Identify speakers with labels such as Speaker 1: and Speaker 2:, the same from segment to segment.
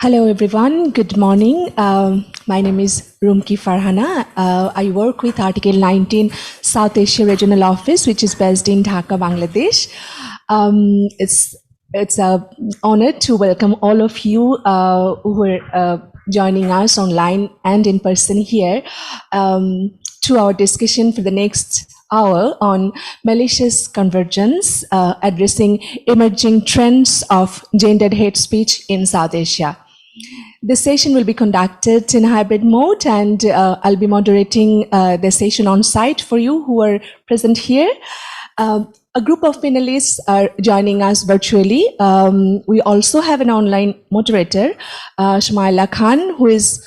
Speaker 1: Hello everyone, good morning. My name is Rumky Farhana. I work with Article 19 South Asia Regional Office, which is based in Dhaka, Bangladesh. It's an honor to welcome all of you who are joining us online and in person here to our discussion for the next hour on malicious convergence, addressing emerging trends of gendered hate speech in South Asia. The session will be conducted in hybrid mode, and I'll be moderating the session on site for you who are present here. A group of panelists are joining us virtually. We also have an online moderator, Shmyla Khan, who is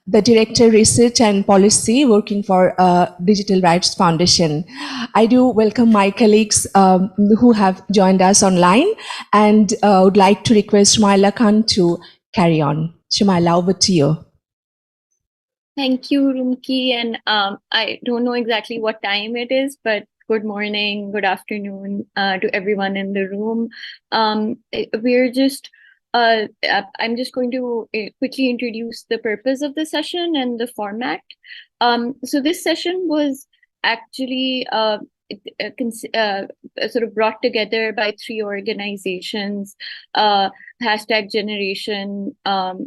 Speaker 1: the Director Research and Policy working for Digital Rights Foundation. I do welcome my colleagues who have joined us online, and would like to request Shmyla Khan to carry on. Shmyla, over to you.
Speaker 2: Thank you, Rumky. And I don't know exactly what time it is, but good morning, good afternoon to everyone in the room. I'm just going to quickly introduce the purpose of the session and the format. So this session was actually sort of brought together by three organizations, Hashtag Generation,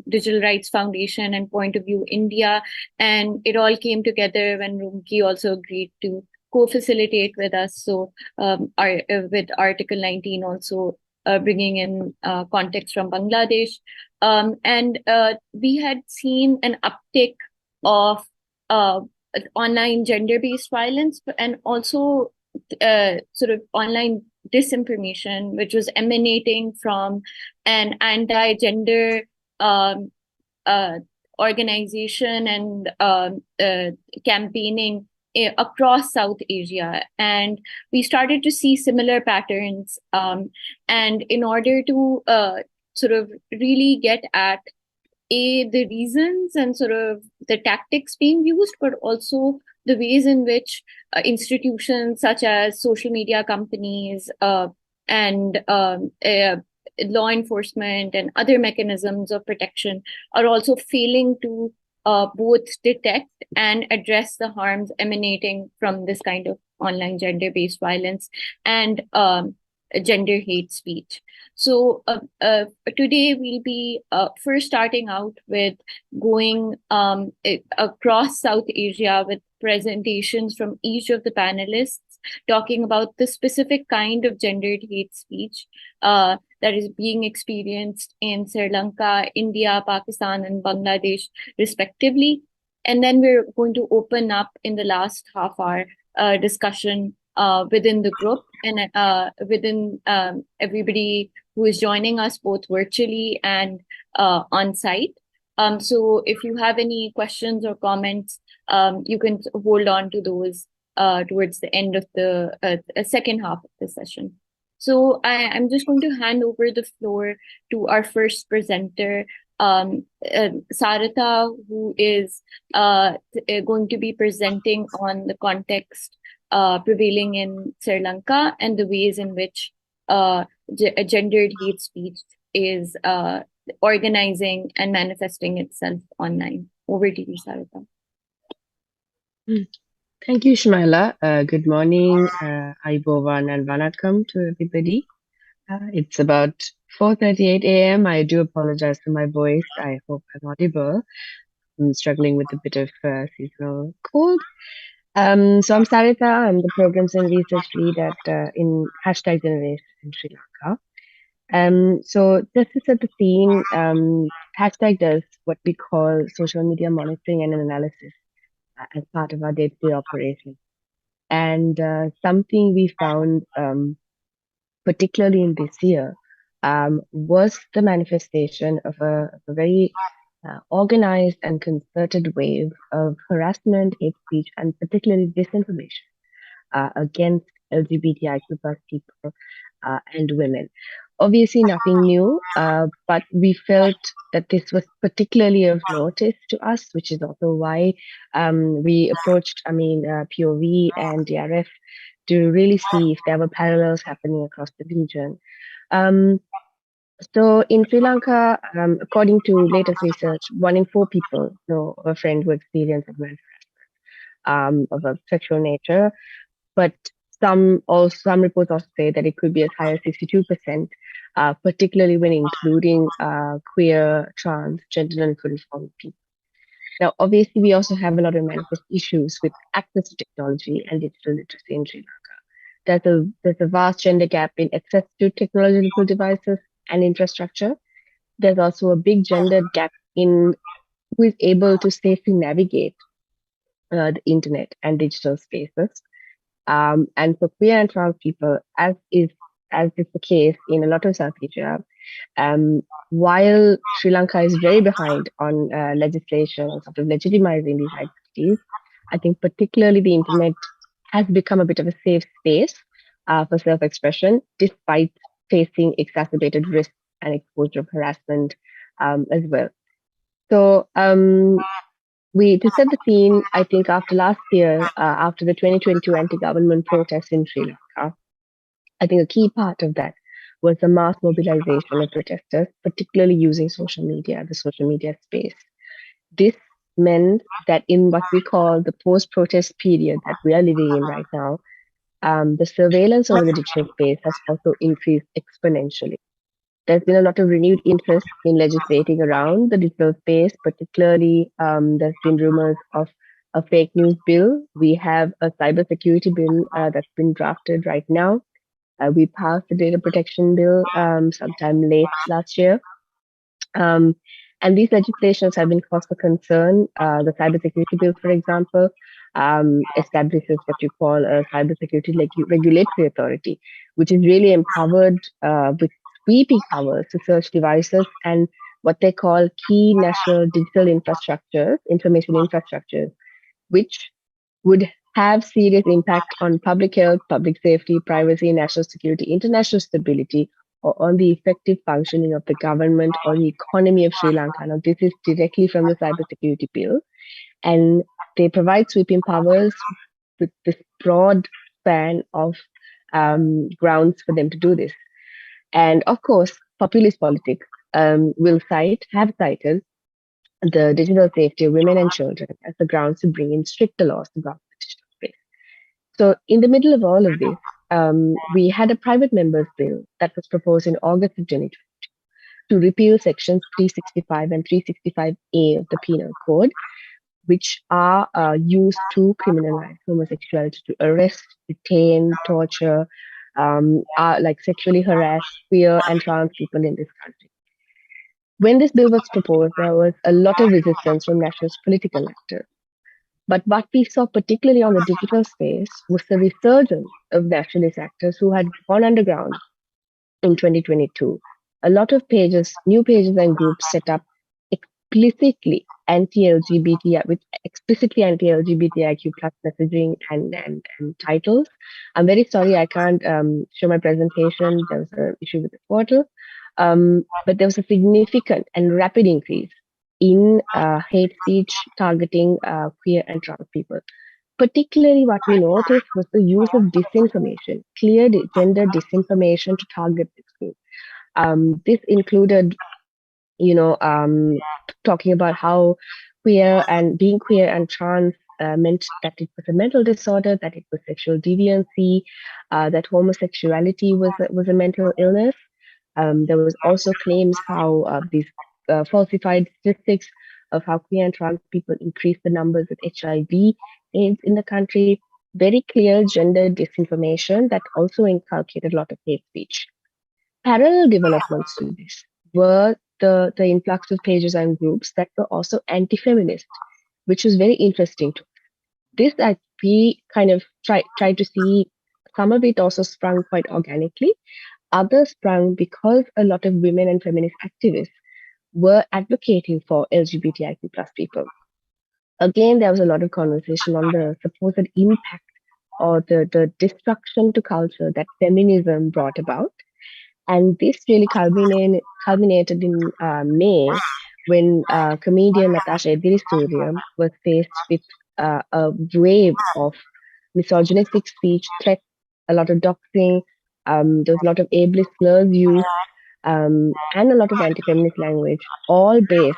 Speaker 2: Digital Rights Foundation, and Point of View India. And it all came together when Rumky also agreed to co-facilitate with us. So with Article 19 also bringing in context from Bangladesh. And we had seen an uptick of online gender-based violence, and also sort of online disinformation, which was emanating from an anti-gender organization and campaigning across South Asia. And we started to see similar patterns. And in order to sort of really get at the reasons and sort of the tactics being used, but also the ways in which institutions such as social media companies and law enforcement and other mechanisms of protection are also failing to both detect and address the harms emanating from this kind of online gender-based violence and gender hate speech. So today we'll be first starting out with going across South Asia with presentations from each of the panelists, talking about the specific kind of gendered hate speech that is being experienced in Sri Lanka, India, Pakistan, and Bangladesh, respectively. And then we're going to open up in the last half hour discussion within the group and within everybody who is joining us both virtually and on site. So if you have any questions or comments, you can hold on to those towards the end of the second half of the session. So I'm just going to hand over the floor to our first presenter, Saritha, who is going to be presenting on the context prevailing in Sri Lanka and the ways in which gendered hate speech is organizing and manifesting itself online. Over to you, Saritha.
Speaker 3: Thank you, Shmyla. Good morning, Aibovan and Vanakkam to everybody. It's about 4:38 a.m. I do apologize for my voice. I hope I'm audible. I'm struggling with a bit of seasonal cold. So I'm Saritha. I'm the Programs and Research Lead at in Hashtag Generation in Sri Lanka. So just to set the scene, Hashtag does what we call social media monitoring and analysis as part of our day-to-day operation. And something we found, particularly in this year, was the manifestation of a very organized and concerted wave of harassment, hate speech, and particularly disinformation against LGBTIQ+ people and women. Obviously, nothing new, but we felt that this was particularly of notice to us, which is also why we approached, POV and DRF to really see if there were parallels happening across the region. So in Sri Lanka, according to latest research, 1 in 4 people know a friend who experienced sexual of a sexual nature. But some reports also say that it could be as high as 62%, particularly when including queer, trans, gender, and fluid people. Now, obviously, we also have a lot of manifest issues with access to technology and digital literacy in Sri Lanka. There's a vast gender gap in access to technological devices and infrastructure. There's also a big gender gap in who is able to safely navigate the internet and digital spaces. And for queer and trans people, as is the case in a lot of South Asia, um, while Sri Lanka is very behind on legislation and sort of legitimizing these identities, I think particularly the internet has become a bit of a safe space for self-expression, despite facing exacerbated risk and exposure of harassment as well. So we to set the scene, I think after last year, after the 2022 anti-government protests in Sri Lanka, I think a key part of that was the mass mobilization of protesters, particularly using social media, the social media space. This meant that in what we call the post-protest period that we are living in right now, the surveillance over the digital space has also increased exponentially. There's been a lot of renewed interest in legislating around the digital space, particularly there's been rumors of a fake news bill. We have a cybersecurity bill that's been drafted right now. We passed the data protection bill sometime late last year. Um, and these legislations have been cause for concern. The cybersecurity bill, for example, establishes what you call a cybersecurity regulatory authority, which is really empowered with sweeping powers to search devices and what they call key national digital infrastructures, information infrastructures, which would have serious impact on public health, public safety, privacy, national security, international stability, or on the effective functioning of the government or the economy of Sri Lanka. Now, this is directly from the cybersecurity bill, and they provide sweeping powers with this broad span of grounds for them to do this. And of course, populist politics have cited the digital safety of women and children as the grounds to bring in stricter laws to govern the digital space. So, in the middle of all of this, we had a private members bill that was proposed in August of 2020 to repeal sections 365 and 365A of the Penal Code, which are used to criminalize homosexuality, to arrest, detain, torture, like sexually harass queer and trans people in this country. When this bill was proposed, there was a lot of resistance from nationalist political actors. But what we saw, particularly on the digital space, was the resurgence of nationalist actors who had gone underground in 2022. A lot of pages, new pages and groups set up explicitly anti-LGBT, with explicitly anti-LGBTIQ plus messaging and titles. I'm very sorry I can't show my presentation. There was an issue with the portal. But there was a significant and rapid increase in hate speech targeting queer and trans people. Particularly, what we noticed was the use of disinformation, clear gender disinformation to target this group. This included, talking about how being queer and trans meant that it was a mental disorder, that it was sexual deviancy, that homosexuality was a mental illness. There was also claims how these falsified statistics of how queer and trans people increased the numbers of HIV/AIDS in the country. Very clear gender disinformation that also inculcated a lot of hate speech. Parallel developments to this were the influx of pages and groups that were also anti-feminist, which was very interesting to this. We kind of tried to see some of it also sprung quite organically. Others sprung because a lot of women and feminist activists were advocating for LGBTIQ plus people. Again, there was a lot of conversation on the supposed impact or the destruction to culture that feminism brought about. And this really culminated in May when comedian Natasha Ediri was faced with a wave of misogynistic speech, threats, a lot of doxing. There was a lot of ableist slurs used. and a lot of anti-feminist language, all based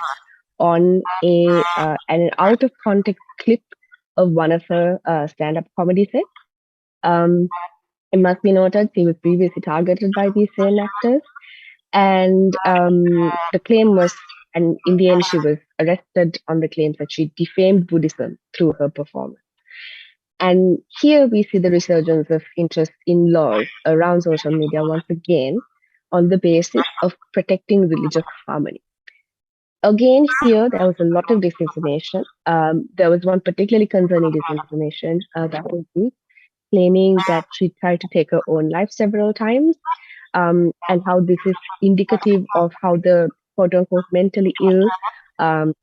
Speaker 3: on an out of context clip of one of her stand-up comedy sets. Um, it must be noted she was previously targeted by these same actors, and the claim was, and in the end, she was arrested on the claims that she defamed Buddhism through her performance. And here we see the resurgence of interest in laws around social media once again on the basis of protecting religious harmony. Again, here there was a lot of disinformation. There was one particularly concerning disinformation that was used, claiming that she tried to take her own life several times, and how this is indicative of how the quote unquote mentally ill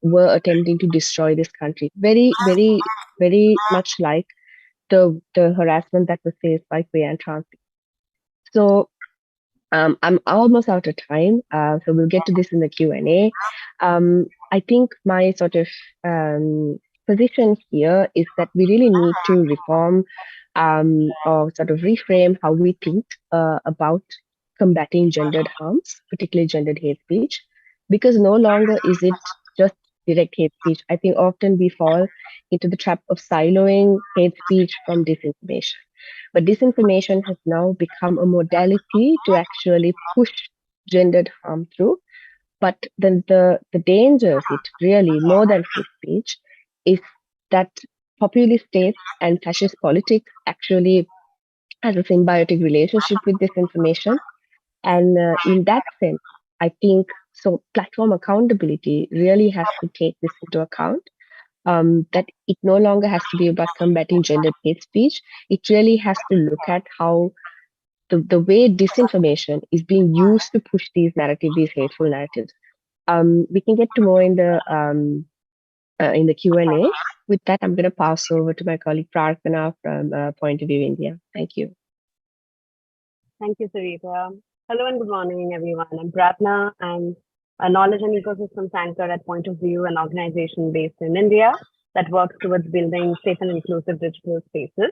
Speaker 3: were attempting to destroy this country. Very, very, very much like the harassment that was faced by queer and trans people. So I'm almost out of time, so we'll get to this in the Q&A. I think my sort of position here is that we really need to reform or sort of reframe how we think about combating gendered harms, particularly gendered hate speech, because no longer is it just direct hate speech. I think often we fall into the trap of siloing hate speech from disinformation. But disinformation has now become a modality to actually push gendered harm through. But then the danger of it, really, more than hate speech, is that populist states and fascist politics actually has a symbiotic relationship with disinformation. And in that sense, I think so platform accountability really has to take this into account. That it no longer has to be about combating gendered hate speech. It really has to look at how the way disinformation is being used to push these narratives, these hateful narratives. We can get to more in the Q&A. With that, I'm going to pass over to my colleague Prarthana from Point of View India. Thank you.
Speaker 4: Thank you, Saritha. Hello and good morning, everyone. I'm Prarthana. I'm a knowledge and ecosystems anchor at Point of View, an organization based in India that works towards building safe and inclusive digital spaces.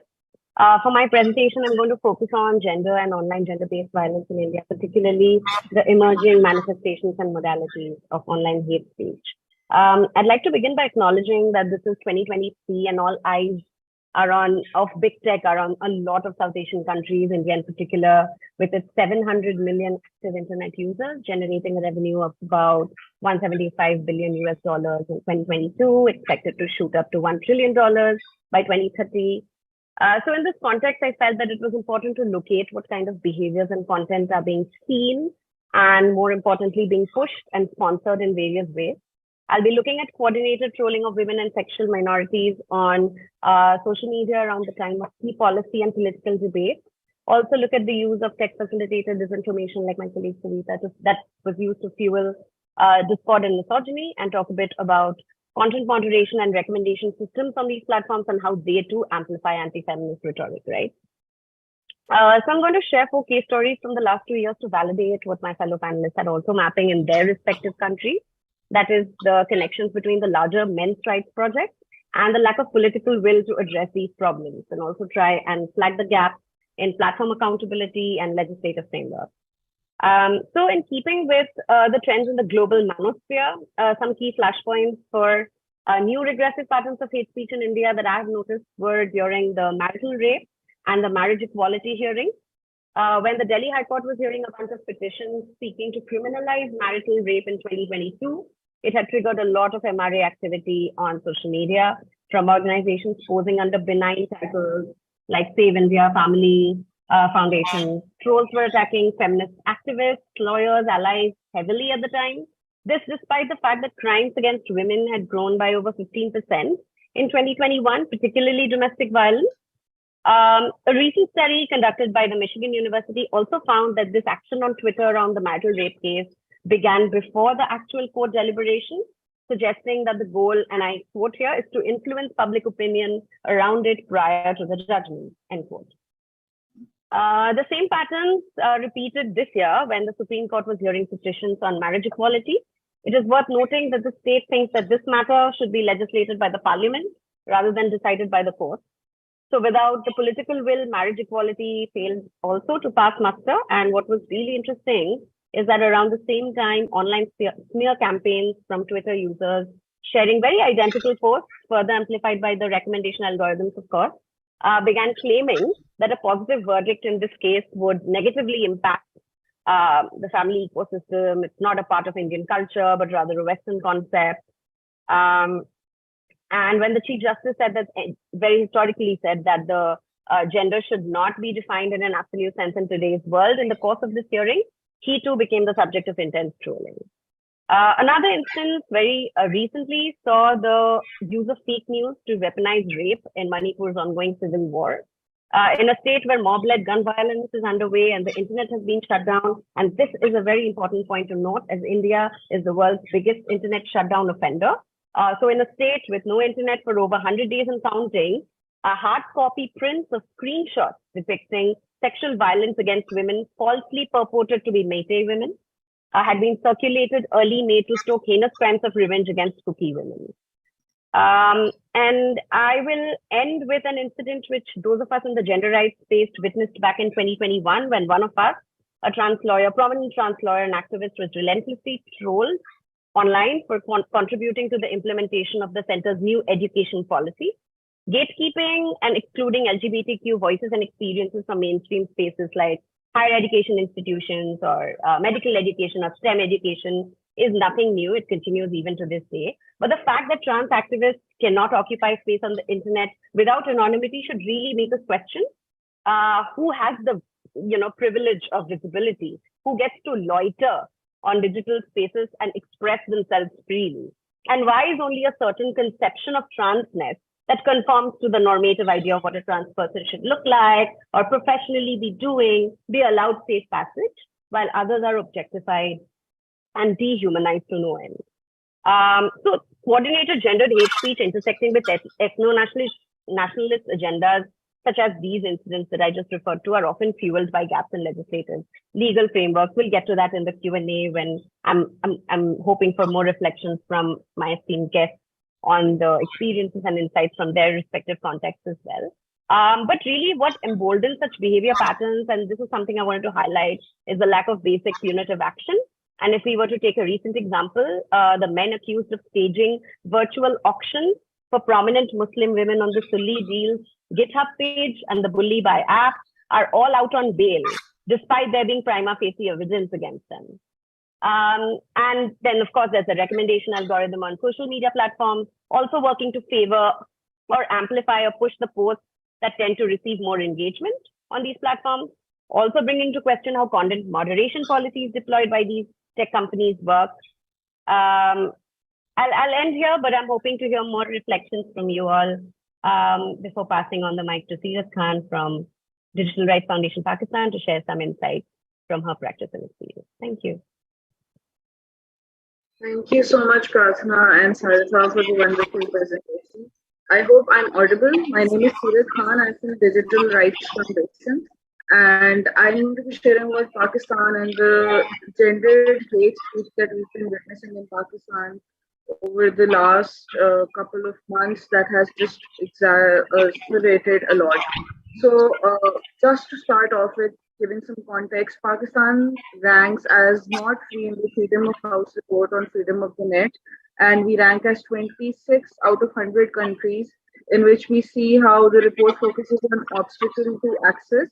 Speaker 4: For my presentation, I'm going to focus on gender and online gender-based violence in India, particularly the emerging manifestations and modalities of online hate speech. I'd like to begin by acknowledging that this is 2023 and all eyes are on of big tech are on a lot of South Asian countries, India in particular, with its 700 million active internet users, generating a revenue of about $175 billion in 2022, expected to shoot up to $1 trillion by 2030. So in this context, I felt that it was important to locate what kind of behaviors and content are being seen and, more importantly, being pushed and sponsored in various ways. I'll be looking at coordinated trolling of women and sexual minorities on social media around the time of key policy and political debate. Also look at the use of tech-facilitated disinformation, like my colleague Saritha, that was used to fuel discord and misogyny, and talk a bit about content moderation and recommendation systems on these platforms and how they too amplify anti-feminist rhetoric, right? So I'm going to share 4 case stories from the last 2 years to validate what my fellow panelists are also mapping in their respective countries. That is the connections between the larger men's rights project and the lack of political will to address these problems, and also try and flag the gap in platform accountability and legislative framework. So in keeping with the trends in the global manosphere, some key flashpoints for new regressive patterns of hate speech in India that I've noticed were during the marital rape and the marriage equality hearings. When the Delhi High Court was hearing a bunch of petitions seeking to criminalize marital rape in 2022, it had triggered a lot of MRA activity on social media from organizations posing under benign titles like Save India Family Foundation. Trolls were attacking feminist activists, lawyers, allies heavily at the time. This despite the fact that crimes against women had grown by over 15% in 2021, particularly domestic violence. A recent study conducted by the Michigan University also found that this action on Twitter around the marital rape case began before the actual court deliberation, suggesting that the goal, and I quote here, is to influence public opinion around it prior to the judgment, end quote. The same patterns repeated this year when the Supreme Court was hearing petitions on marriage equality. It is worth noting that the state thinks that this matter should be legislated by the parliament rather than decided by the court. So without the political will, marriage equality failed also to pass muster. And what was really interesting is that around the same time, online smear campaigns from Twitter users sharing very identical posts, further amplified by the recommendation algorithms, of course, began claiming that a positive verdict in this case would negatively impact the family ecosystem. It's not a part of Indian culture, but rather a Western concept. And when the Chief Justice said that, very historically said that the gender should not be defined in an absolute sense in today's world, in the course of this hearing, he too became the subject of intense trolling. Another instance very recently saw the use of fake news to weaponize rape in Manipur's ongoing civil war. In a state where mob-led gun violence is underway and the internet has been shut down, and this is a very important point to note, as India is the world's biggest internet shutdown offender. So in a state with no internet for over 100 days and counting, hard copy prints of screenshots depicting sexual violence against women falsely purported to be Meitei women had been circulated early May to stoke heinous crimes of revenge against Kuki women. And I will end with an incident which those of us in the gender rights space witnessed back in 2021 when one of us, a trans lawyer, prominent trans lawyer and activist, was relentlessly trolled online for contributing to the implementation of the center's new education policy, gatekeeping and excluding LGBTQ voices and experiences from mainstream spaces like higher education institutions or medical education or STEM education is nothing new. It continues even to this day. But the fact that trans activists cannot occupy space on the internet without anonymity should really make us question who has the privilege of visibility, who gets to loiter on digital spaces and express themselves freely, and why is only a certain conception of transness that conforms to the normative idea of what a trans person should look like or professionally be doing be allowed safe passage, while others are objectified and dehumanized to no end. So coordinated gendered hate speech intersecting with ethno-nationalist agendas such as these incidents that I just referred to are often fueled by gaps in legislative legal frameworks. We'll get to that in the Q&A when I'm hoping for more reflections from my esteemed guests on the experiences and insights from their respective contexts as well. But really what emboldens such behavior patterns, and this is something I wanted to highlight, is the lack of basic punitive action. And if we were to take a recent example, the men accused of staging virtual auctions for prominent Muslim women on the Sulli Deals GitHub page and the Bully by app are all out on bail, despite there being prima facie evidence against them. And then, of course, there's a recommendation algorithm on social media platforms, also working to favor or amplify or push the posts that tend to receive more engagement on these platforms, also bringing to question how content moderation policies deployed by these tech companies work. I'll end here, but I'm hoping to hear more reflections from you all before passing on the mic to Seerat Khan from Digital Rights Foundation Pakistan to share some insights from her practice and experience. Thank you.
Speaker 5: Thank you so much, Prarthana and Saritha, for the wonderful presentation. I hope I'm audible. My name is Seerat Khan. I'm from Digital Rights Foundation, and I'm going to be sharing about Pakistan and the gendered hate speech that we've been witnessing in Pakistan over the last couple of months that has just accelerated a lot. So just to start off with giving some context, Pakistan ranks as not free in the Freedom of House report on freedom of the net, and we rank as 26 out of 100 countries, in which we see how the report focuses on obstacles to access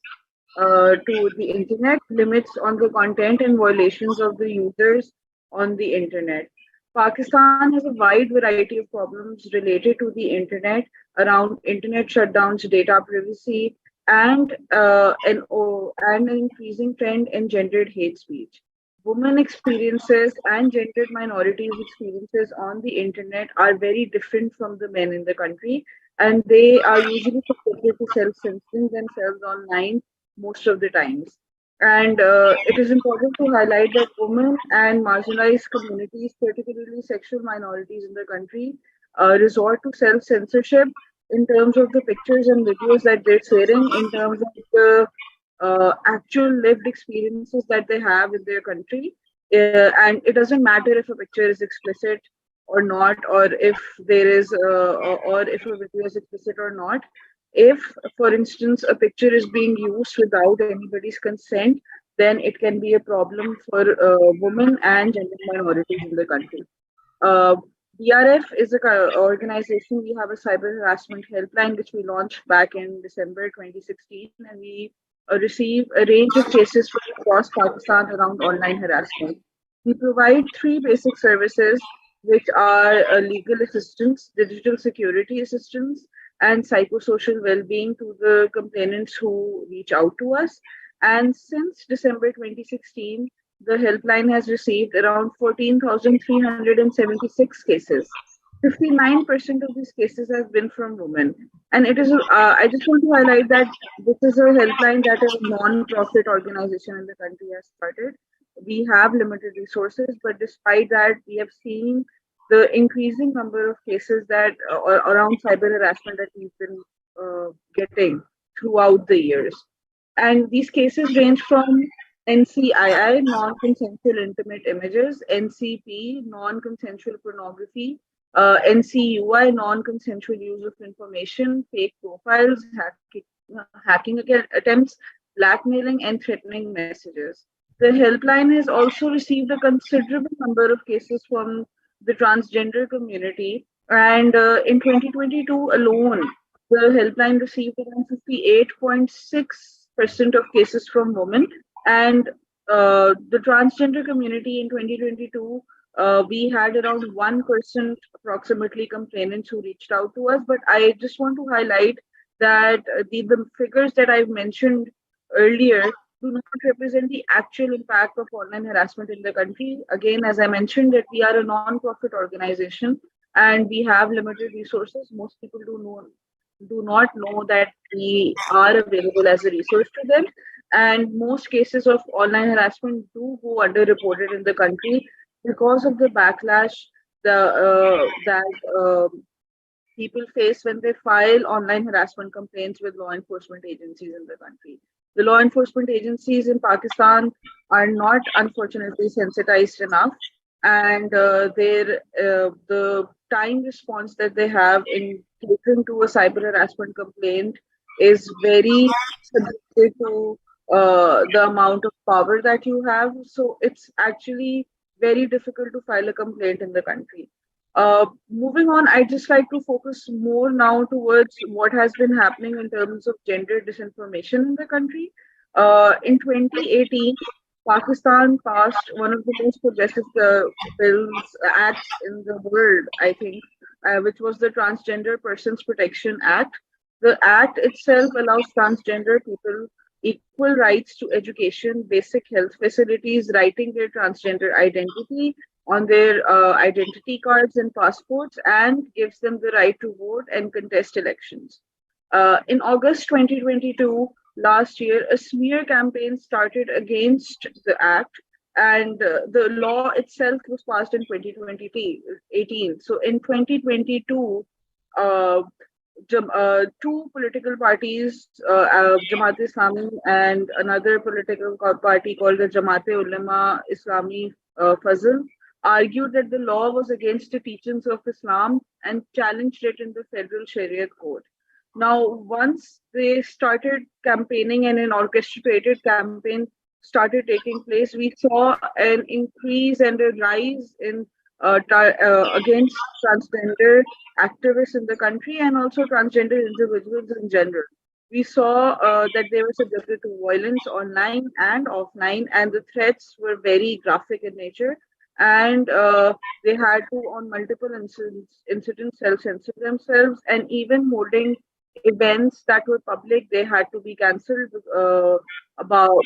Speaker 5: to the internet, limits on the content and violations of the users on the internet. Pakistan has a wide variety of problems related to the internet around internet shutdowns, data privacy, and an increasing trend in gendered hate speech. Women experiences and gendered minorities experiences on the internet are very different from the men in the country, and they are usually subjected to self-censoring themselves online most of the times. And it is important to highlight that women and marginalized communities, particularly sexual minorities in the country, resort to self-censorship in terms of the pictures and videos that they're sharing, in terms of the actual lived experiences that they have in their country. And it doesn't matter if a picture is explicit or not, or if there is, or if a video is explicit or not. If, for instance, a picture is being used without anybody's consent, then it can be a problem for women and gender minorities in the country. Uh, BRF is an organization. We have a cyber harassment helpline which we launched back in December 2016, and we receive a range of cases from across Pakistan around online harassment. We provide three basic services, which are legal assistance, digital security assistance, and psychosocial well-being to the complainants who reach out to us. And since December 2016, the helpline has received around 14,376 cases. 59% of these cases have been from women. And it is, I just want to highlight that this is a helpline that a non-profit organization in the country has started. We have limited resources, but despite that, we have seen the increasing number of cases that around cyber harassment that we've been getting throughout the years. And these cases range from NCII, non-consensual intimate images, NCP, non-consensual pornography, NCUI, non-consensual use of information, fake profiles, hacking attempts, blackmailing, and threatening messages. The helpline has also received a considerable number of cases from the transgender community, and in 2022 alone, the helpline received around 58.6% of cases from women, and the transgender community in 2022, we had around 1% approximately complainants who reached out to us. But I just want to highlight that the figures that I've mentioned earlier do not represent the actual impact of online harassment in the country. Again, as I mentioned, that we are a non-profit organization and we have limited resources. Most people do not know that we are available as a resource to them. And most cases of online harassment do go underreported in the country because of the backlash that people face when they file online harassment complaints with law enforcement agencies in the country. The law enforcement agencies in Pakistan are not, unfortunately, sensitized enough, and the time response that they have in catering to a cyber harassment complaint is very subjective to the amount of power that you have. So it's actually very difficult to file a complaint in the country. Moving on, I'd just like to focus more now towards what has been happening in terms of gender disinformation in the country. In 2018, Pakistan passed one of the most progressive acts in the world, I think, which was the Transgender Persons Protection Act. The act itself allows transgender people equal rights to education, basic health facilities, writing their transgender identity on their identity cards and passports, and gives them the right to vote and contest elections. In August 2022, last year, a smear campaign started against the act, and the law itself was passed in 2018. So in 2022, two political parties, Jamaat-e-Islami and another political party called the Jamaat-e-Ulema Islami Fazl, argued that the law was against the teachings of Islam and challenged it in the federal Shariat court. Now, once they started campaigning and an orchestrated campaign started taking place, we saw an increase and a rise in against transgender activists in the country and also transgender individuals in general. We saw that they were subjected to violence online and offline, and the threats were very graphic in nature. And they had to, on multiple incidents, self-censor themselves, and even holding events that were public, they had to be cancelled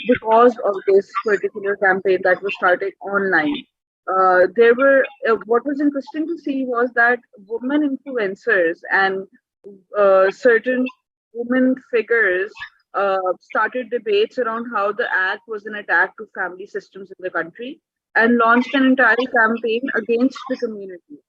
Speaker 5: because of this particular campaign that was started online. There were what was interesting to see was that women influencers and certain women figures started debates around how the act was an attack to family systems in the country and launched an entire campaign against the community.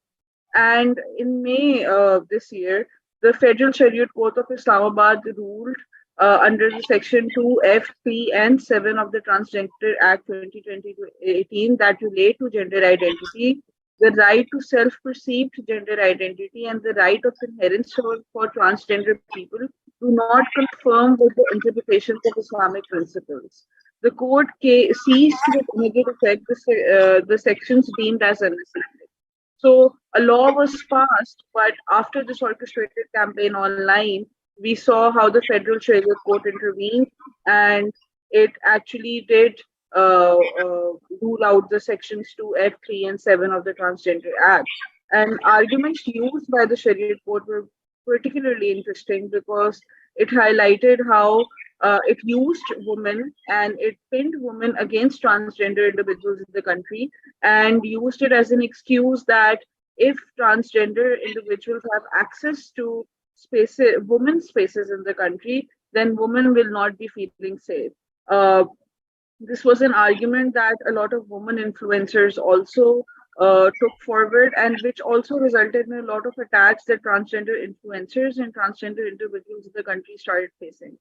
Speaker 5: And in May this year, the Federal Shariat Court of Islamabad ruled under the Section 2F, 3, and 7 of the Transgender Act 2018 that relate to gender identity, the right to self-perceived gender identity, and the right of inheritance for transgender people do not conform with the interpretations of Islamic principles. the court ceased with immediate effect the sections deemed as unnecessary. So a law was passed, but after this orchestrated campaign online, we saw how the Federal Sharia Court intervened, and it actually did rule out the sections 2F, 3, and 7 of the Transgender Act. And arguments used by the Sharia Court were particularly interesting because it highlighted how it used women and it pinned women against transgender individuals in the country and used it as an excuse that if transgender individuals have access to spaces, women's spaces in the country, then women will not be feeling safe. This was an argument that a lot of women influencers also took forward, and which also resulted in a lot of attacks that transgender influencers and transgender individuals in the country started facing.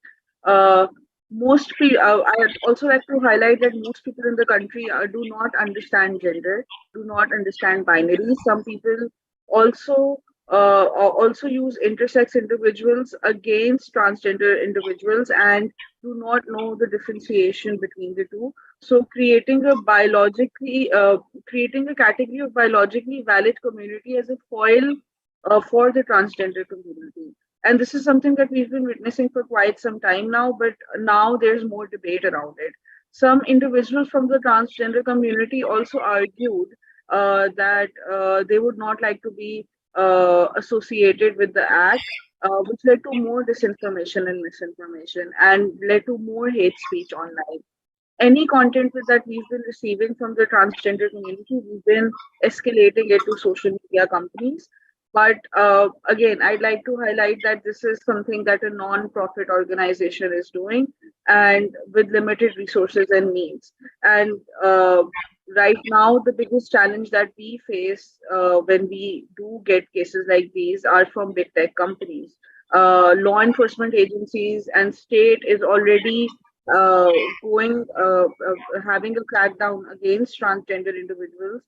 Speaker 5: Uh, I'd also like to highlight that most people in the country do not understand gender, do not understand binary. Some people also also use intersex individuals against transgender individuals and do not know the differentiation between the two. So creating a category of biologically valid community as a foil for the transgender community. And this is something that we've been witnessing for quite some time now, but now there's more debate around it. Some individuals from the transgender community also argued that they would not like to be associated with the act, which led to more disinformation and misinformation and led to more hate speech online. Any content that we've been receiving from the transgender community, we've been escalating it to social media companies. But again, I'd like to highlight that this is something that a non-profit organization is doing and with limited resources and means. And right now, the biggest challenge that we face when we do get cases like these are from big tech companies. Law enforcement agencies and state is already having a crackdown against transgender individuals,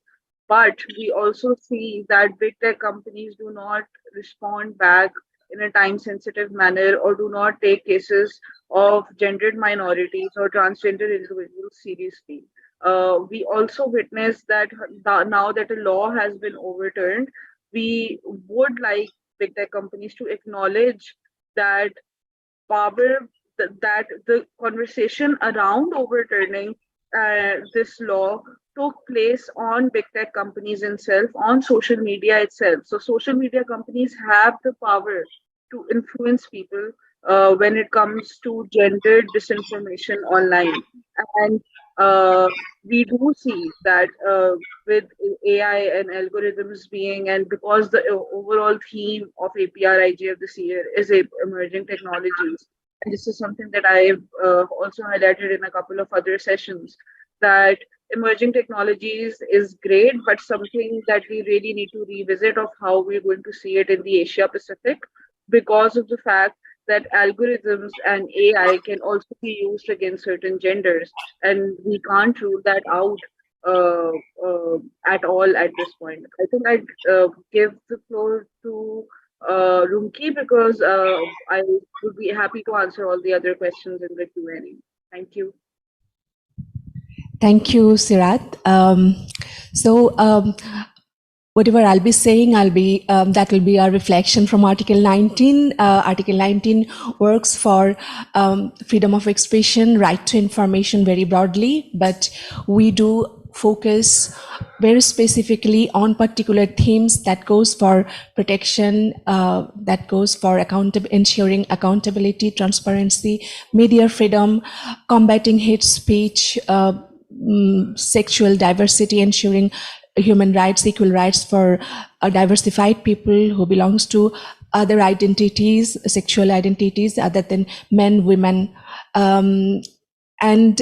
Speaker 5: but we also see that big tech companies do not respond back in a time sensitive manner or do not take cases of gendered minorities or transgender individuals seriously. We also witness that now that a law has been overturned, we would like big tech companies to acknowledge that power that the conversation around overturning this law took place on big tech companies itself, on social media itself. So social media companies have the power to influence people when it comes to gendered disinformation online. And we do see that with AI and algorithms being, and because the overall theme of APrIGF this year is emerging technologies, and this is something that I've also highlighted in a couple of other sessions, that emerging technologies is great, but something that we really need to revisit of how we're going to see it in the Asia Pacific, because of the fact that algorithms and AI can also be used against certain genders, and we can't rule that out at all at this point. I think I'd give the floor to Rumky because I would be happy to answer all the other questions in the Q&A. Thank you.
Speaker 1: Thank you, Seerat. Whatever I'll be saying, that will be a reflection from Article 19. Article 19 works for freedom of expression, right to information very broadly, but we do focus very specifically on particular themes that goes for protection, that goes for ensuring accountability, transparency, media freedom, combating hate speech, sexual diversity, ensuring human rights, equal rights for diversified people who belongs to other identities, sexual identities other than men, women, and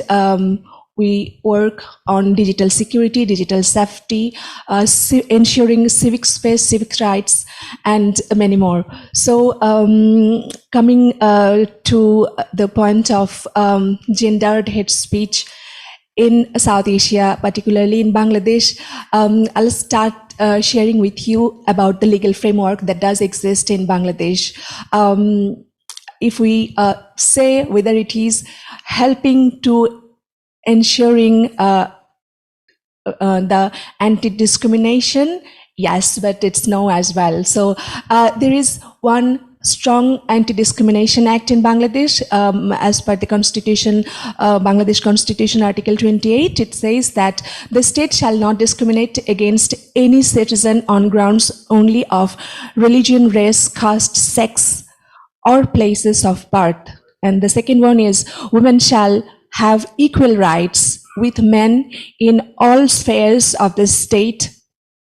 Speaker 1: we work on digital security, digital safety, ensuring civic space, civic rights, and many more. So coming to the point of gendered hate speech in South Asia, particularly in Bangladesh, I'll start sharing with you about the legal framework that does exist in Bangladesh. If we say whether it is helping to ensuring the anti-discrimination? Yes, but it's no as well. So there is one strong Anti-Discrimination Act in Bangladesh, as per the Constitution, Bangladesh Constitution, Article 28. It says that the state shall not discriminate against any citizen on grounds only of religion, race, caste, sex, or places of birth. And the second one is, women shall have equal rights with men in all spheres of the state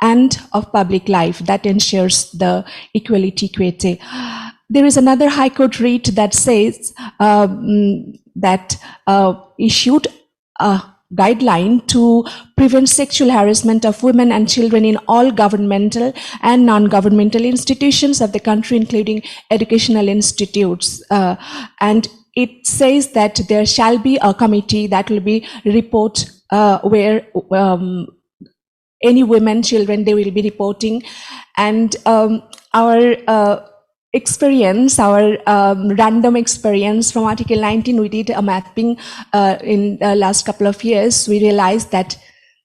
Speaker 1: and of public life. That ensures the equality. There is another High Court writ that says that issued a guideline to prevent sexual harassment of women and children in all governmental and non-governmental institutions of the country, including educational institutes. And it says that there shall be a committee that will be report where any women, children, they will be reporting. And our experience, our random experience from Article 19, we did a mapping in the last couple of years. We realized that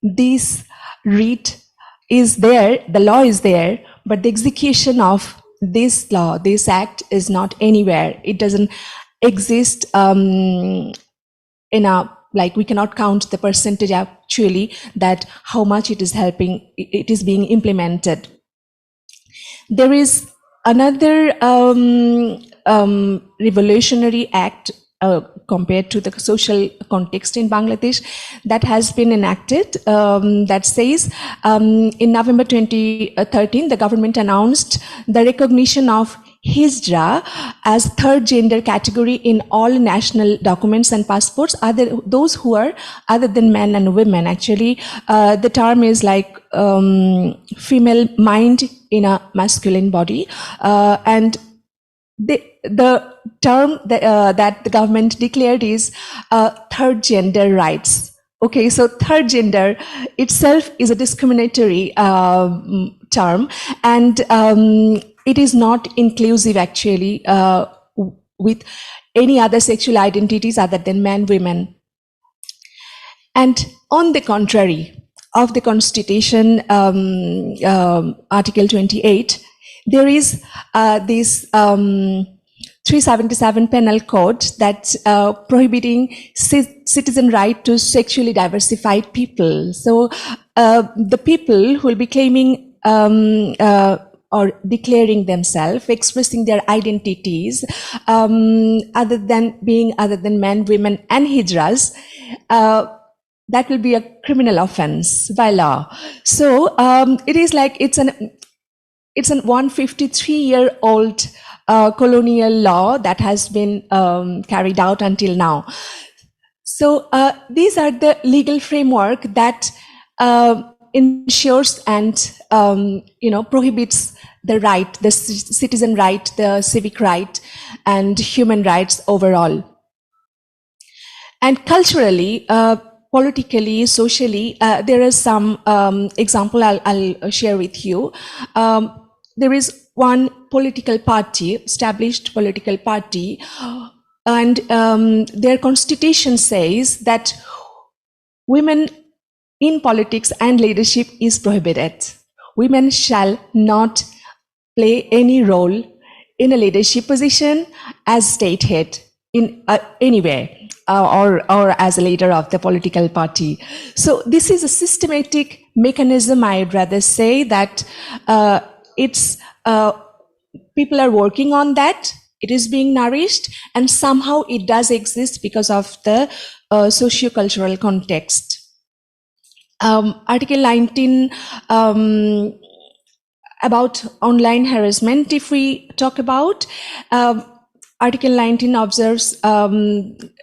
Speaker 1: this writ is there, the law is there, but the execution of this law, this act, is not anywhere. It doesn't exist in a, like, we cannot count the percentage actually that how much it is helping, it is being implemented. There is another revolutionary act compared to the social context in Bangladesh that has been enacted, that says in November 2013, the government announced the recognition of Hijra as third gender category in all national documents and passports, those who are other than men and women. Actually, the term is like female mind in a masculine body, and the term that the government declared is third gender rights. Okay, so third gender itself is a discriminatory term, and it is not inclusive actually with any other sexual identities other than men, women. And on the contrary of the Constitution, Article 28, there is this 377 penal code that prohibiting citizen right to sexually diversified people. So the people who will be claiming or declaring themselves, expressing their identities other than men, women, and hijras, that will be a criminal offense by law. So it is like it's an 153-year-old colonial law that has been carried out until now. So these are the legal framework that ensures and prohibits the right, the citizen right, the civic right, and human rights overall. And culturally, politically, socially, there is some example I'll share with you. There is one political party, established political party, and their constitution says that women in politics and leadership is prohibited. Women shall not play any role in a leadership position as state head in anywhere, or as a leader of the political party. So this is a systematic mechanism, I'd rather say, that it's people are working on that. It is being nourished, and somehow it does exist because of the socio-cultural context. Article 19 about online harassment, if we talk about, Article 19 observes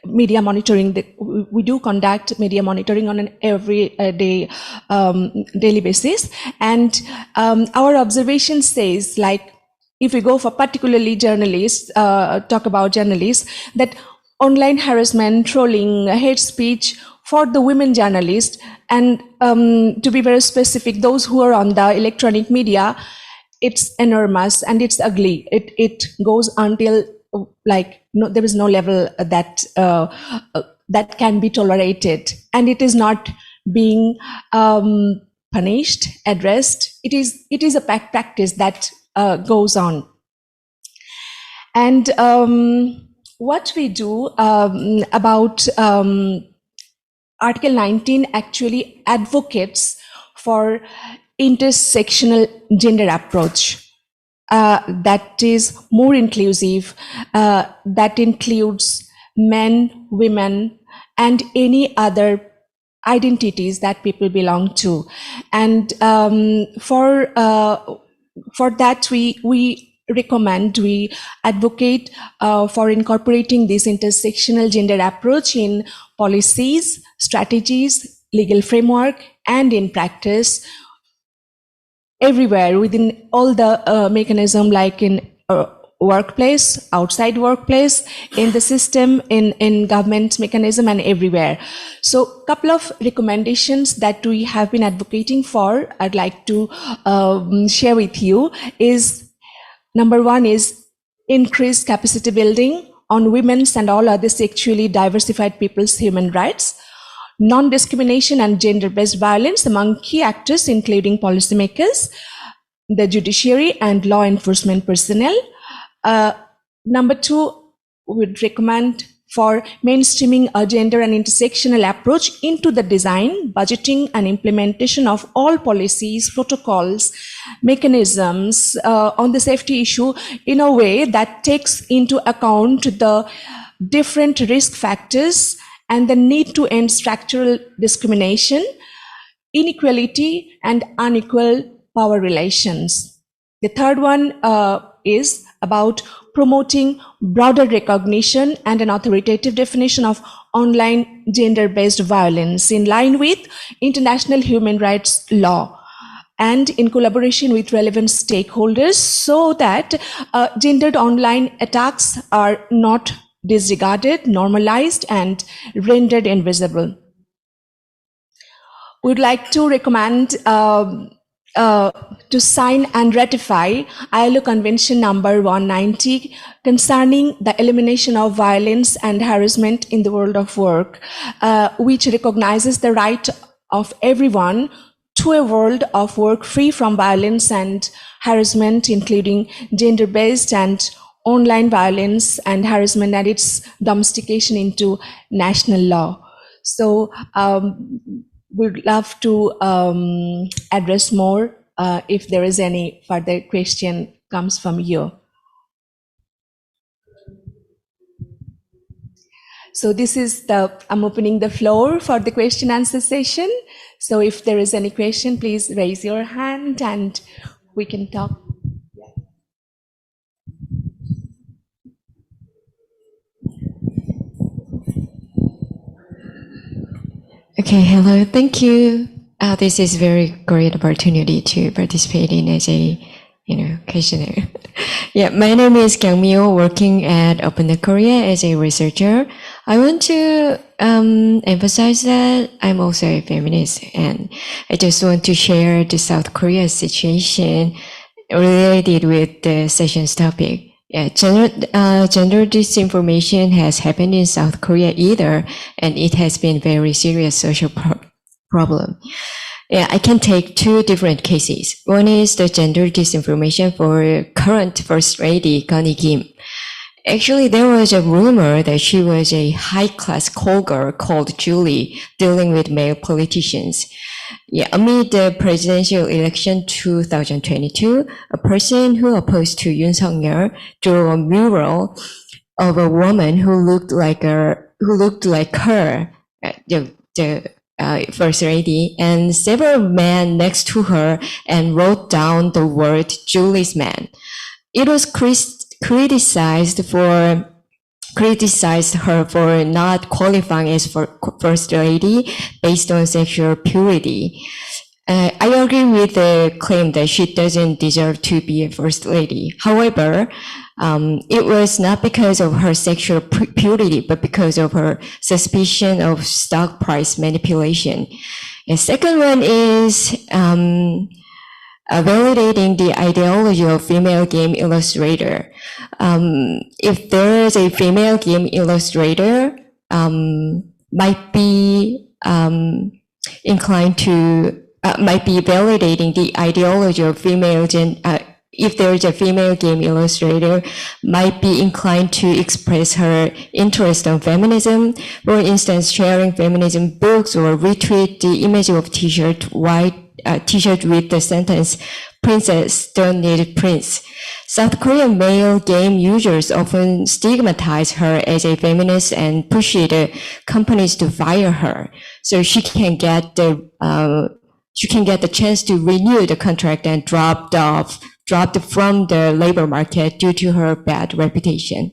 Speaker 1: media monitoring. We do conduct media monitoring on an everyday daily basis, and our observation says, like, if we go for particularly journalists, talk about journalists, that online harassment, trolling, hate speech for the women journalists, and to be very specific, those who are on the electronic media, it's enormous and it's ugly. It goes until, like, no, there is no level that that can be tolerated, and it is not being punished, addressed. It is a practice that goes on. And what we do about Article 19 actually advocates for intersectional gender approach that is more inclusive, that includes men, women, and any other identities that people belong to. And for that, we recommend, we advocate for incorporating this intersectional gender approach in policies, strategies, legal framework, and in practice everywhere within all the mechanism, like in workplace, outside workplace, in the system, in government mechanism, and everywhere. So a couple of recommendations that we have been advocating for, I'd like to share with you is, number one is increased capacity building on women's and all other sexually diversified people's human rights, non-discrimination and gender-based violence among key actors, including policymakers, the judiciary, and law enforcement personnel. Number two, we would recommend for mainstreaming a gender and intersectional approach into the design, budgeting, and implementation of all policies, protocols, mechanisms on the safety issue in a way that takes into account the different risk factors and the need to end structural discrimination, inequality, and unequal power relations. The third one is about promoting broader recognition and an authoritative definition of online gender-based violence in line with international human rights law and in collaboration with relevant stakeholders, so that gendered online attacks are not disregarded, normalized, and rendered invisible. We'd like to recommend to sign and ratify ILO Convention number 190 concerning the elimination of violence and harassment in the world of work, which recognizes the right of everyone to a world of work free from violence and harassment, including gender-based and online violence and harassment, and its domestication into national law. So we'd love to address more if there is any further question comes from you. So this is I'm opening the floor for the question answer session. So if there is any question, please raise your hand and we can talk.
Speaker 6: Okay, hello, thank you. This is very great opportunity to participate in as a, questionnaire. Yeah, my name is Kyungmyo, working at Open Korea as a researcher. I want to emphasize that I'm also a feminist, and I just want to share the South Korea situation related with the session's topic. Yeah, gender disinformation has happened in South Korea either, and it has been very serious social problem. Yeah, I can take two different cases. One is the gender disinformation for current First Lady Gunny Kim. Actually, there was a rumor that she was a high-class call girl called Julie, dealing with male politicians. Yeah, amid the presidential election 2022, a person who opposed to Yoon Suk-yeol drew a mural of a woman who looked like her, the First Lady, and several men next to her, and wrote down the word Julie's man. It was criticized her for not qualifying as First Lady based on sexual purity. I agree with the claim that she doesn't deserve to be a First Lady. However, it was not because of her sexual purity, but because of her suspicion of stock price manipulation. The second one is validating the ideology of female game illustrator. If there is a female game illustrator, might be inclined to, might be validating the ideology of female if there is a female game illustrator, might be inclined to express her interest in feminism. For instance, sharing feminism books or retweet the image of t-shirt with the sentence, "Princess don't need prince." South Korean male game users often stigmatize her as a feminist and push the companies to fire her, so she can get the chance to renew the contract and dropped from the labor market due to her bad reputation.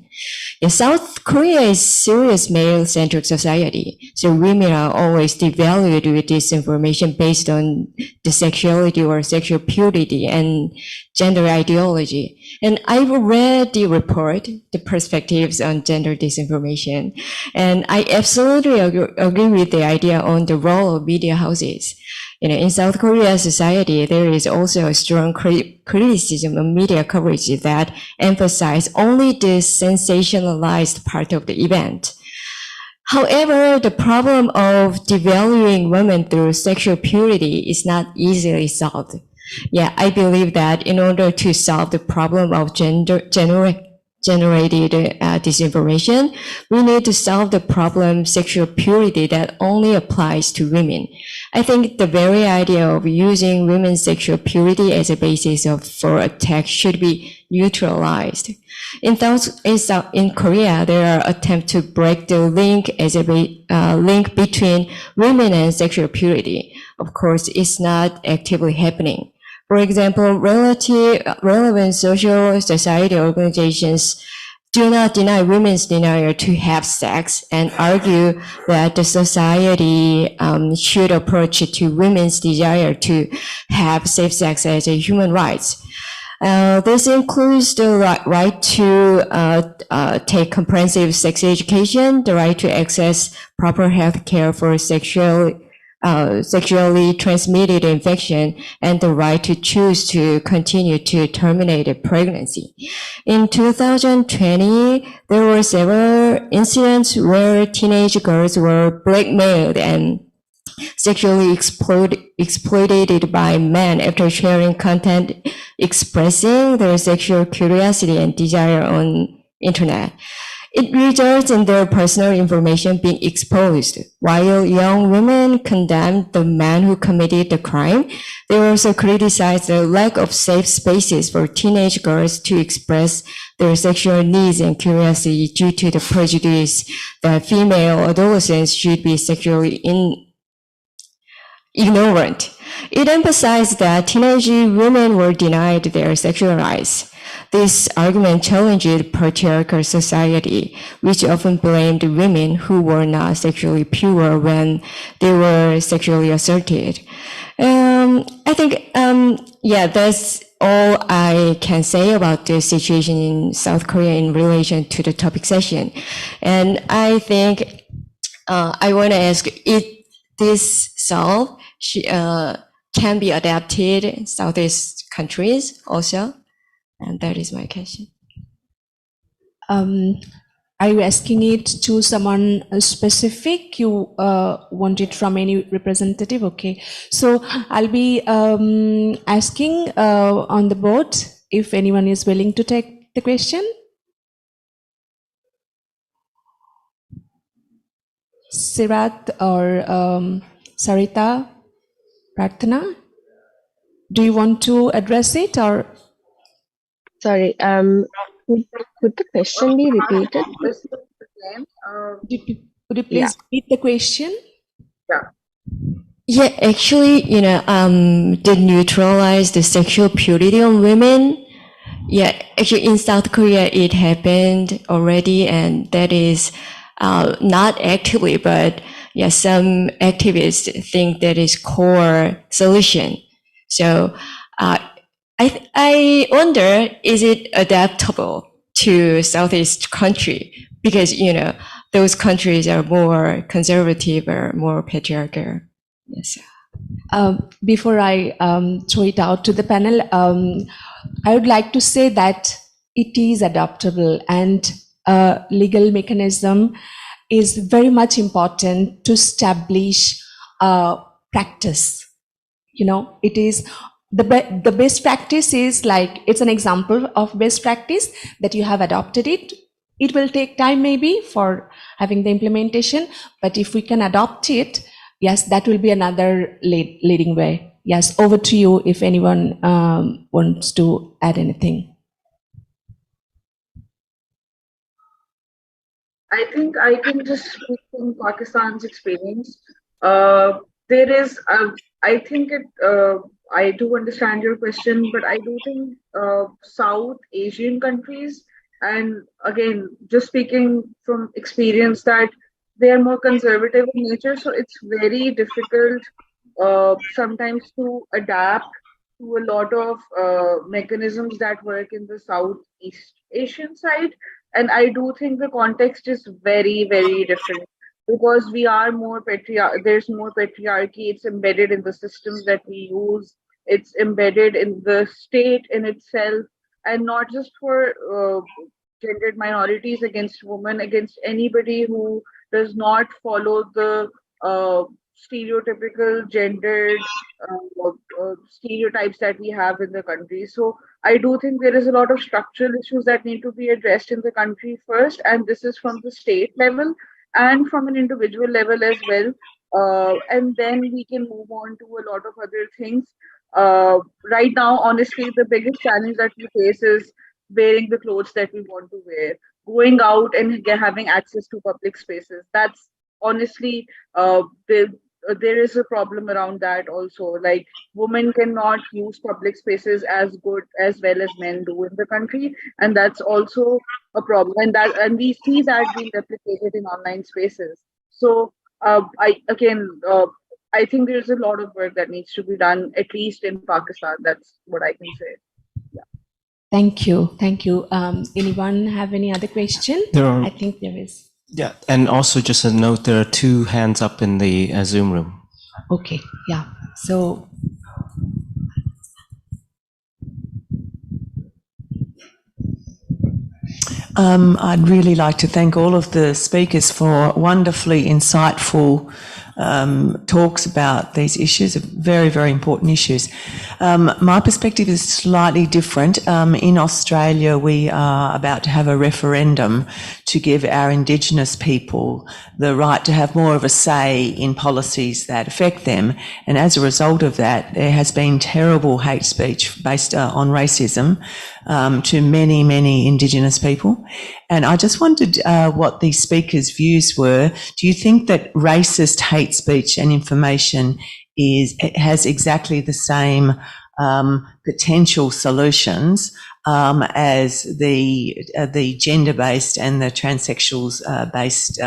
Speaker 6: Yeah, South Korea is serious male-centric society, so women are always devalued with this information based on the sexuality or sexual purity and gender ideology. And I've read the report, The Perspectives on Gender Disinformation, and I absolutely agree with the idea on the role of media houses. In South Korea society, there is also a strong criticism of media coverage that emphasize only the sensationalized part of the event. However, the problem of devaluing women through sexual purity is not easily solved. Yeah, I believe that in order to solve the problem of generated disinformation, we need to solve the problem of sexual purity that only applies to women. I think the very idea of using women's sexual purity as a basis for attack should be neutralized. In Korea, there are attempts to break the link as a link between women and sexual purity. Of course, it's not actively happening. For example, relevant social society organizations do not deny women's desire to have sex and argue that the society should approach to women's desire to have safe sex as a human right. This includes the right to take comprehensive sex education, the right to access proper health care for sexually transmitted infection, and the right to choose to continue to terminate a pregnancy. In 2020, there were several incidents where teenage girls were blackmailed and sexually exploited by men after sharing content expressing their sexual curiosity and desire on internet. It results in their personal information being exposed. While young women condemned the man who committed the crime, they also criticized the lack of safe spaces for teenage girls to express their sexual needs and curiosity due to the prejudice that female adolescents should be sexually ignorant. It emphasized that teenage women were denied their sexual rights. This argument challenged patriarchal society, which often blamed women who were not sexually pure when they were sexually assaulted. I think, that's all I can say about the situation in South Korea in relation to the topic session. And I think I want to ask if this solve can be adapted in Southeast countries also. And that is my question.
Speaker 1: Are you asking it to someone specific? You want it from any representative? Okay. So I'll be asking on the board if anyone is willing to take the question. Seerat or Saritha, Prarthana, do you want to address it or?
Speaker 3: Sorry, could the question be repeated?
Speaker 1: Could you please repeat the question?
Speaker 6: Yeah, actually, to neutralize the sexual purity of women. Yeah, actually in South Korea, it happened already, and that is not actively, but yeah, some activists think that is core solution. So I wonder, is it adaptable to Southeast country? Because, those countries are more conservative or more patriarchal. Yes.
Speaker 1: Before I throw it out to the panel, I would like to say that it is adaptable and a legal mechanism is very much important to establish practice. It is the best practice is like, it's an example of best practice that you have adopted it. It will take time maybe for having the implementation, but if we can adopt it, yes, that will be another leading way. Yes, over to you if anyone wants to add anything.
Speaker 5: I think I can just speak from Pakistan's experience. There is, I think I do understand your question, but I do think South Asian countries, and again, just speaking from experience, that they are more conservative in nature, so it's very difficult sometimes to adapt to a lot of mechanisms that work in the Southeast Asian side. And I do think the context is very, very different because we are more there's more patriarchy. It's embedded in the systems that we use. It's embedded in the state in itself, and not just for gendered minorities, against women, against anybody who does not follow the stereotypical gendered stereotypes that we have in the country. So I do think there is a lot of structural issues that need to be addressed in the country first, and this is from the state level and from an individual level as well. And then we can move on to a lot of other things. Right now, honestly, the biggest challenge that we face is wearing the clothes that we want to wear, going out and having access to public spaces. That's honestly, there is a problem around that also. Like, women cannot use public spaces as well as men do in the country, and that's also a problem. And we see that being replicated in online spaces. So I think there's a lot of work that needs to be done, at least in Pakistan. That's what I can say. Yeah.
Speaker 1: Thank you. Anyone have any other question? I think there is.
Speaker 7: Yeah, and also just a note, there are 2 hands up in the Zoom room.
Speaker 1: Okay, yeah. So,
Speaker 8: I'd really like to thank all of the speakers for wonderfully insightful talks about these issues, very, very important issues. My perspective is slightly different. In Australia, we are about to have a referendum to give our Indigenous people the right to have more of a say in policies that affect them. And as a result of that, there has been terrible hate speech based on racism to many, many Indigenous people. And I just wondered what the speakers' views were. Do you think that racist hate speech and information has exactly the same potential solutions as the gender-based and the transsexuals-based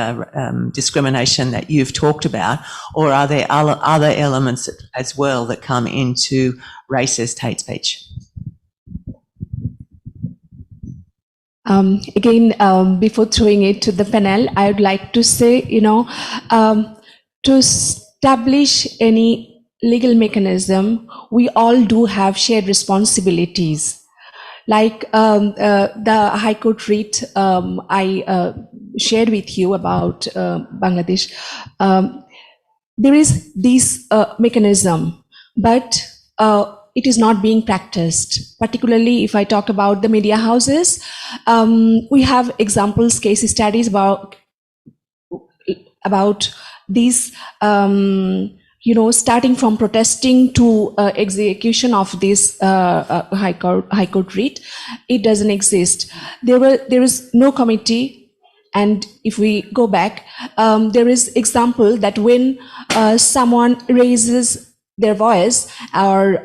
Speaker 8: discrimination that you've talked about, or are there other elements as well that come into racist hate speech?
Speaker 1: Again, before throwing it to the panel, I would like to say, to establish any legal mechanism, we all do have shared responsibilities. Like the High Court writ I shared with you about Bangladesh, there is this mechanism, but it is not being practiced. Particularly if I talk about the media houses, we have examples, case studies about these, starting from protesting to execution of this High Court writ. It doesn't exist. There is no committee. And if we go back, there is example that when someone raises their voice or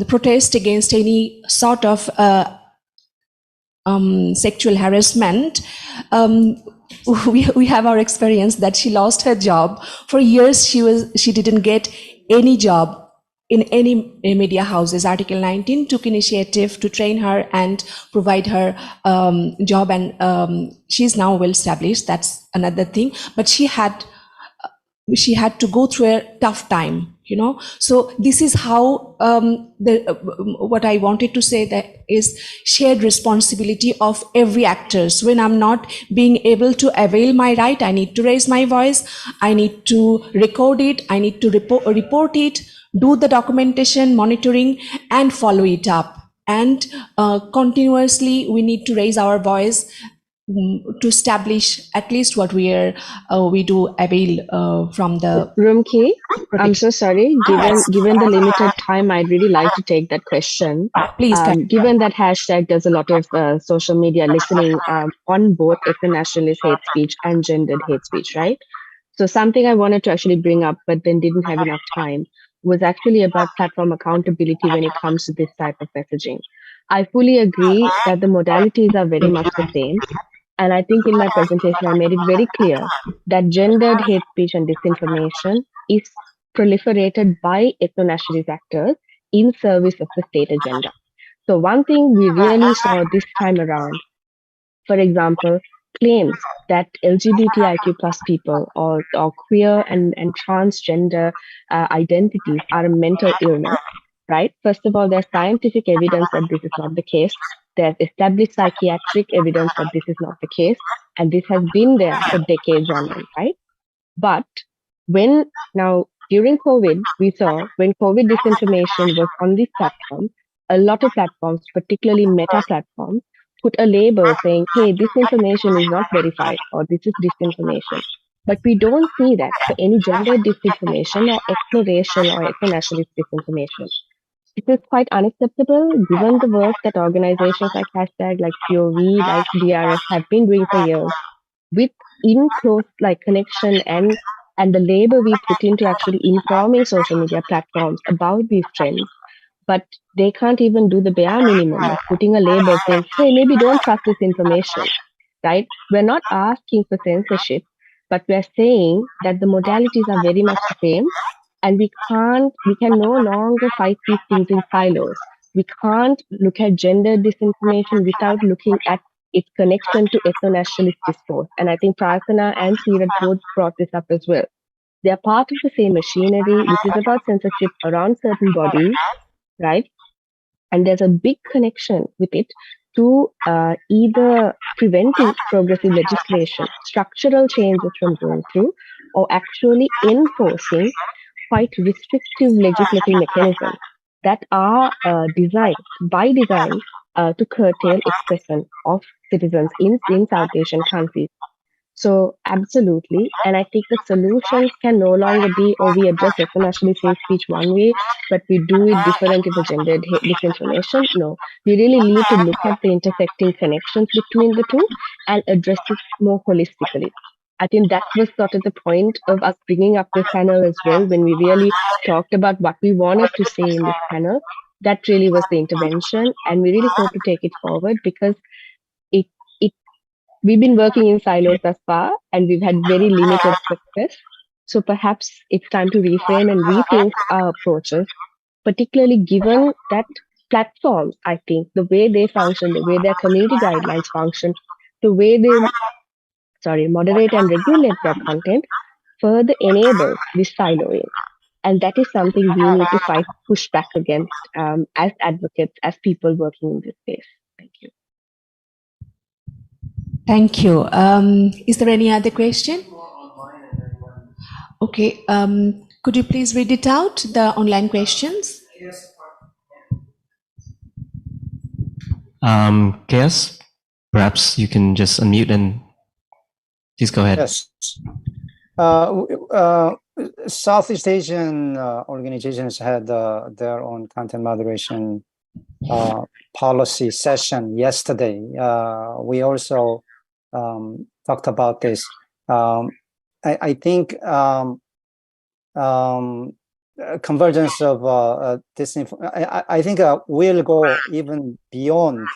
Speaker 1: protest against any sort of sexual harassment, we have our experience that she lost her job. For years, she didn't get any job in any media houses. Article 19 took initiative to train her and provide her job, and she's now well established. That's another thing. But she had to go through a tough time. you know. So this is how what I wanted to say, that is shared responsibility of every actors. When I'm not being able to avail my right, I need to raise my voice, I need to record it, I need to report it, do the documentation, monitoring, and follow it up. And continuously we need to raise our voice to establish at least what we do avail from the
Speaker 3: Rumky, I'm so
Speaker 1: protection.
Speaker 3: sorry. Given the limited time, I'd really like to take that question.
Speaker 1: Please,
Speaker 3: Given that hashtag does a lot of social media listening on both ethno-nationalist hate speech and gendered hate speech, right? So something I wanted to actually bring up, but then didn't have enough time, was actually about platform accountability when it comes to this type of messaging. I fully agree that the modalities are very much the same. And I think in my presentation, I made it very clear that gendered hate speech and disinformation is proliferated by ethno-nationalist actors in service of the state agenda. So one thing we really saw this time around, for example, claims that LGBTIQ plus people or queer and transgender identities are a mental illness, right? First of all, there's scientific evidence that this is not the case. There's established psychiatric evidence that this is not the case. And this has been there for decades on end, right? But when now during COVID, we saw when COVID disinformation was on this platform, a lot of platforms, particularly meta platforms, put a label saying, hey, this information is not verified or this is disinformation. But we don't see that for any gender disinformation or ethno-racial or ethno-nationalist disinformation. It is quite unacceptable given the work that organizations like hashtag, like POV, like DRS have been doing for years with in close like connection and the labor we put into actually informing social media platforms about these trends. But they can't even do the bare minimum of putting a label saying, hey, maybe don't trust this information, right? We're not asking for censorship, but we're saying that the modalities are very much the same. And we can no longer fight these things in silos. We can't look at gender disinformation without looking at its connection to ethno-nationalist discourse. And I think Prarthana and Seerat both brought this up as well. They are part of the same machinery, which is about censorship around certain bodies, right? And there's a big connection with it to either preventing progressive legislation, structural changes from going through, or actually enforcing quite restrictive legislative mechanisms that are designed by design to curtail expression of citizens in South Asian countries. So absolutely. And I think the solutions can no longer be, oh, we address ethno-nationalist hate speech one way, but we do it differently for gendered disinformation. No, we really need to look at the intersecting connections between the two and address it more holistically. I think that was sort of the point of us bringing up this panel as well, when we really talked about what we wanted to say in this panel. That really was the intervention. And we really hope to take it forward because we've been working in silos thus far and we've had very limited success. So perhaps it's time to reframe and rethink our approaches, particularly given that platforms, I think, the way they function, the way their community guidelines function, the way they moderate and regulate their content further enables this siloing. And that is something we need to push back against as advocates, as people working in this space. Thank you.
Speaker 1: Thank you. Is there any other question? Okay. Could you please read it out, the online questions?
Speaker 7: Guess, perhaps you can just unmute and please go ahead.
Speaker 9: Yes. Southeast Asian organizations had their own content moderation policy session yesterday. We also talked about this. I think convergence of disinformation, I think we'll go even beyond,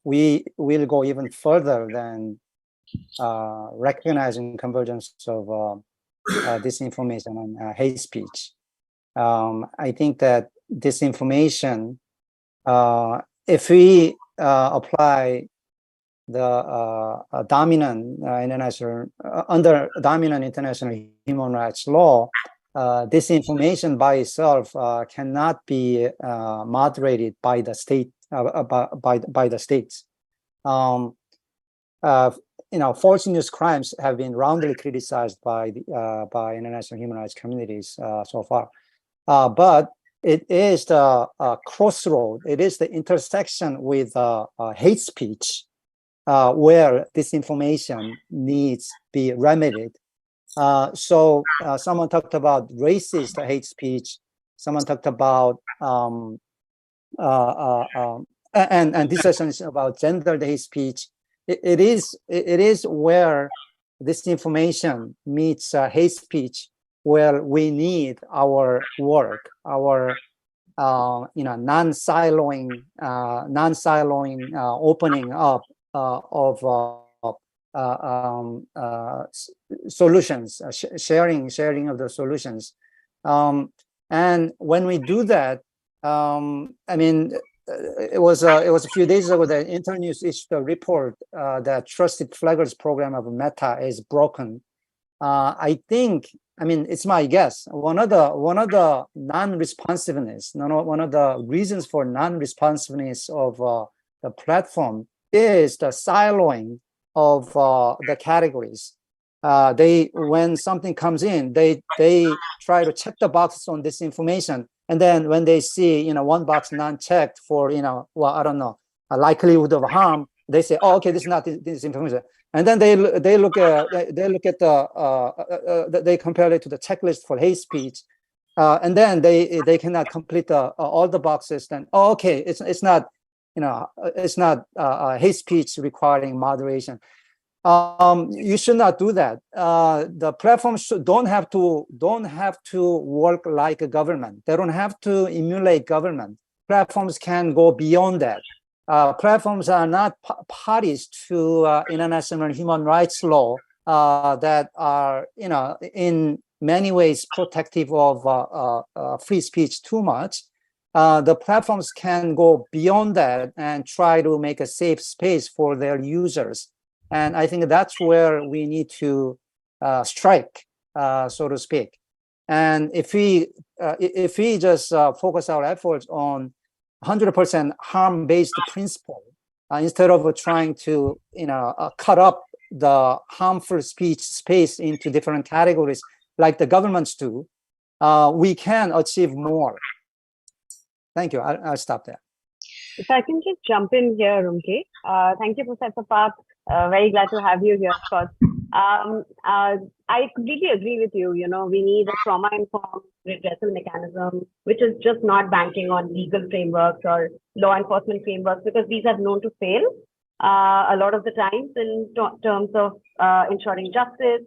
Speaker 9: we will go even further than recognizing convergence of disinformation and hate speech. I think that disinformation, if we apply the dominant international, under dominant international human rights law, disinformation by itself cannot be moderated by the state, by the states. False news crimes have been roundly criticized by international human rights communities so far. But it is the crossroad. It is the intersection with hate speech where disinformation needs to be remedied. So someone talked about racist hate speech. Someone talked about and this session is about gendered hate speech. It is where disinformation meets hate speech, where we need our work, our non-siloing opening up of solutions, sharing of the solutions, and when we do that, I mean, it was a few days ago that Internews issued a report that Trusted Flaggers program of Meta is broken. I think, I mean, it's my guess. One of the non-responsiveness, one of the reasons for non-responsiveness of the platform is the siloing of the categories. When something comes in, they try to check the boxes on this information, and then when they see one box non-checked for well, I don't know, a likelihood of harm, they say, oh, okay, this is not this information, and then they look at the they compare it to the checklist for hate speech, and then they cannot complete all the boxes. Then okay, it's not it's not hate speech requiring moderation. You should not do that. The platforms don't have to work like a government. They don't have to emulate government. Platforms can go beyond that. Platforms are not parties to international human rights law that are in many ways protective of free speech too much. The platforms can go beyond that and try to make a safe space for their users. And I think that's where we need to strike, so to speak. And if we just focus our efforts on 100% harm-based principle, instead of trying to cut up the harmful speech space into different categories like the governments do, we can achieve more. Thank you. I'll stop there.
Speaker 4: If I can just jump in here, Rumky. Thank you, Professor Park. Very glad to have you here, of course. I completely agree with you. We need a trauma-informed redressal mechanism, which is just not banking on legal frameworks or law enforcement frameworks, because these are known to fail a lot of the times in terms of ensuring justice,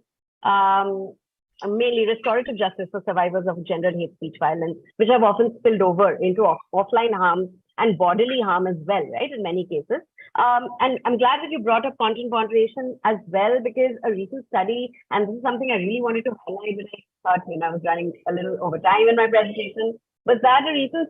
Speaker 4: mainly restorative justice for survivors of gendered hate speech violence, which have often spilled over into offline harm and bodily harm as well, right, in many cases. And I'm glad that you brought up content moderation as well, because a recent study, and this is something I really wanted to highlight when I thought I was running a little over time in my presentation, was that a recent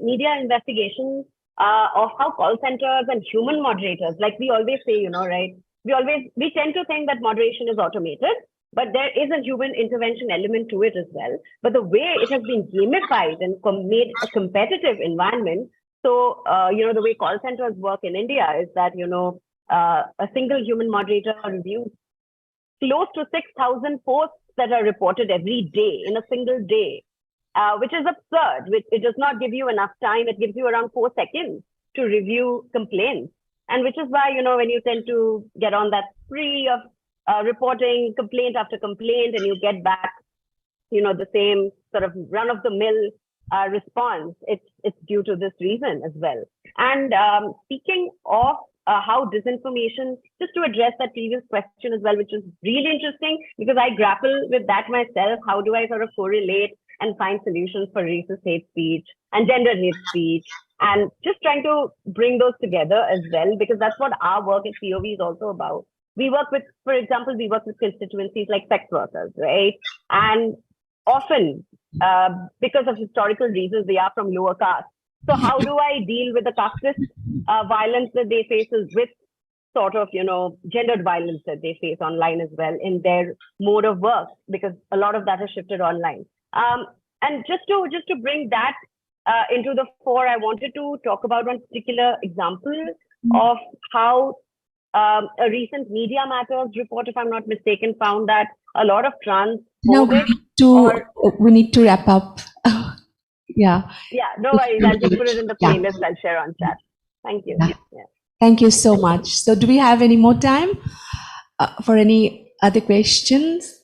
Speaker 4: media investigation of how call centers and human moderators, like we always say, right, we tend to think that moderation is automated, but there is a human intervention element to it as well. But the way it has been gamified and made a competitive environment, so, the way call centers work in India is that, a single human moderator reviews close to 6,000 posts that are reported every day in a single day, which is absurd. It does not give you enough time. It gives you around 4 seconds to review complaints. And which is why, when you tend to get on that spree of reporting complaint after complaint, and you get back, the same sort of run-of-the-mill response, it's due to this reason as well. And speaking of how disinformation, just to address that previous question as well, which is really interesting, because I grapple with that myself. How do I sort of correlate and find solutions for racist hate speech and gendered hate speech, and just trying to bring those together as well, because that's what our work at COV is also about. We work with, for example, constituencies like sex workers, right? And often, because of historical reasons, they are from lower caste. So how do I deal with the casteist violence that they face with sort of, gendered violence that they face online as well in their mode of work, because a lot of that has shifted online. And just to bring that into the fore, I wanted to talk about one particular example of how a recent Media Matters report, if I'm not mistaken, found that a lot of trans
Speaker 1: No, we need to wrap up. Yeah.
Speaker 4: Yeah, no worries. I'll just put it in the playlist. I'll share on chat. Thank you.
Speaker 1: Yeah. Thank you so much. So do we have any more time for any other questions?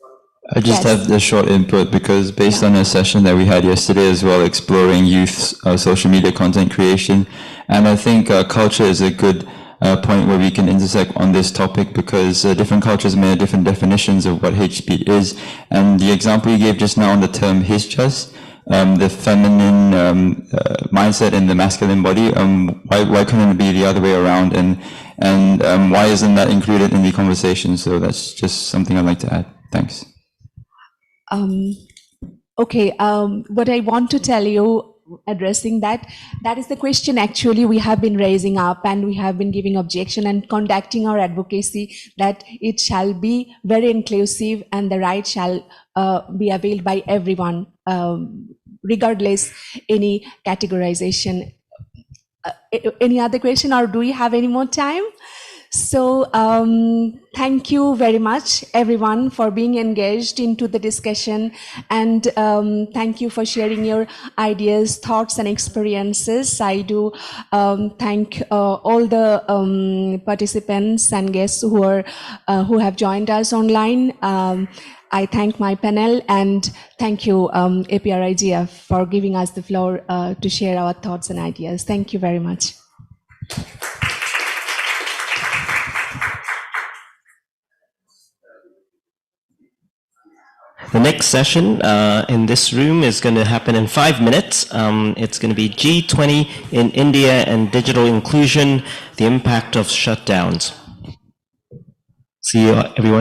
Speaker 10: I just have the short input because based on a session that we had yesterday as well, exploring youth social media content creation, and I think culture is a good point where we can intersect on this topic, because different cultures may have different definitions of what hate speech is. And the example you gave just now on the term hisjas, the feminine mindset in the masculine body, why couldn't it be the other way around? And why isn't that included in the conversation? So that's just something I'd like to add. Thanks.
Speaker 1: Okay, what I want to tell you, addressing that is the question actually we have been raising up, and we have been giving objection and conducting our advocacy that it shall be very inclusive and the right shall be availed by everyone, regardless any categorization. Any other question, or do we have any more time? So thank you very much everyone for being engaged into the discussion, and thank you for sharing your ideas, thoughts and experiences. I do thank all the participants and guests who have joined us online. I thank my panel, and thank you APrIGF for giving us the floor to share our thoughts and ideas. Thank you very much.
Speaker 7: The next session in this room is going to happen in 5 minutes. It's going to be G20 in India and digital inclusion, the impact of shutdowns. See you, everyone.